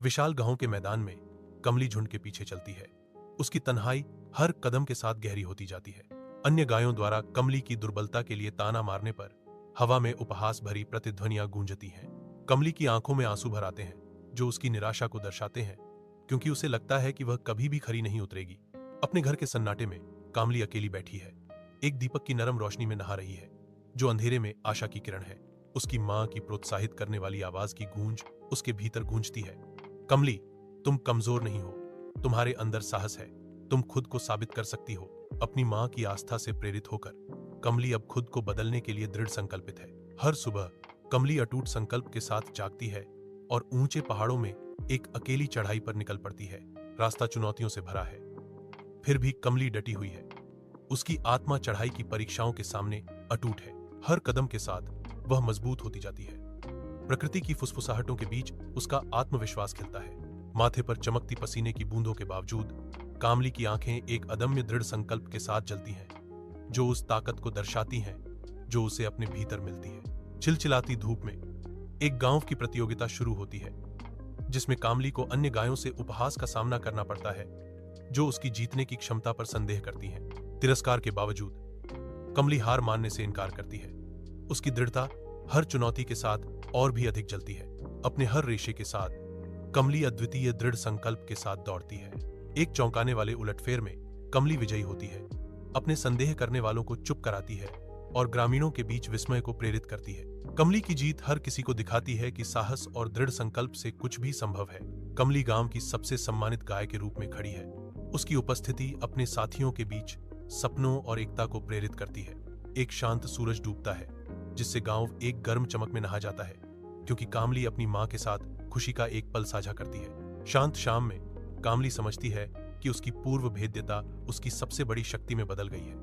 विशाल गांव के मैदान में कमली झुंड के पीछे चलती है। उसकी तन्हाई हर कदम के साथ गहरी होती जाती है। अन्य गायों द्वारा कमली की दुर्बलता के लिए ताना मारने पर हवा में उपहास भरी प्रतिध्वनियां गूंजती हैं। कमली की आंखों में आंसू भर आते हैं, जो उसकी निराशा को दर्शाते हैं, क्योंकि उसे लगता है कि वह कभी भी खरी नहीं उतरेगी। अपने घर के सन्नाटे में कामली अकेली बैठी है, एक दीपक की नरम रोशनी में नहा रही है, जो अंधेरे में आशा की किरण है। उसकी मां की प्रोत्साहित करने वाली आवाज की गूंज उसके भीतर गूंजती है। कमली, तुम कमजोर नहीं हो, तुम्हारे अंदर साहस है, तुम खुद को साबित कर सकती हो। अपनी मां की आस्था से प्रेरित होकर कमली अब खुद को बदलने के लिए दृढ़ संकल्पित है। हर सुबह कमली अटूट संकल्प के साथ जागती है और ऊंचे पहाड़ों में एक अकेली चढ़ाई पर निकल पड़ती है। रास्ता चुनौतियों से भरा है, फिर भी कमली डटी हुई है। उसकी आत्मा चढ़ाई की परीक्षाओं के सामने अटूट है। हर कदम के साथ वह मजबूत होती जाती है। प्रकृति की फुसफुसाहटों के बीच उसका आत्मविश्वास खिलता है। माथे पर चमकती पसीने की बूंदों के बावजूद कामली की आंखें एक अदम्य दृढ़ संकल्प के साथ जलती हैं, जो उस ताकत को दर्शाती हैं जो उसे अपने भीतर मिलती है। चिलचिलाती धूप में एक गांव की प्रतियोगिता शुरू होती है, जिसमें कामली को अन्य गायों से उपहास का सामना करना पड़ता है, जो उसकी जीतने की क्षमता पर संदेह करती हैं। तिरस्कार के बावजूद कमली हार मानने से इनकार करती है। उसकी दृढ़ता हर चुनौती के साथ और भी अधिक जलती है। अपने हर रेशे के साथ कमली अद्वितीय दृढ़ संकल्प के साथ दौड़ती है। एक चौंकाने वाले उलटफेर में कमली विजयी होती है, अपने संदेह करने वालों को चुप कराती है और ग्रामीणों के बीच विस्मय को प्रेरित करती है। कमली की जीत हर किसी को दिखाती है कि साहस और दृढ़ संकल्प से कुछ भी संभव है। कमली गांव की सबसे सम्मानित गाय के रूप में खड़ी है। उसकी उपस्थिति अपने साथियों के बीच सपनों और एकता को प्रेरित करती है। एक शांत सूरज डूबता है, जिससे गांव एक गर्म चमक में नहा जाता है, क्योंकि कामली अपनी मां के साथ खुशी का एक पल साझा करती है। शांत शाम में कामली समझती है कि उसकी पूर्व भेद्यता उसकी सबसे बड़ी शक्ति में बदल गई है।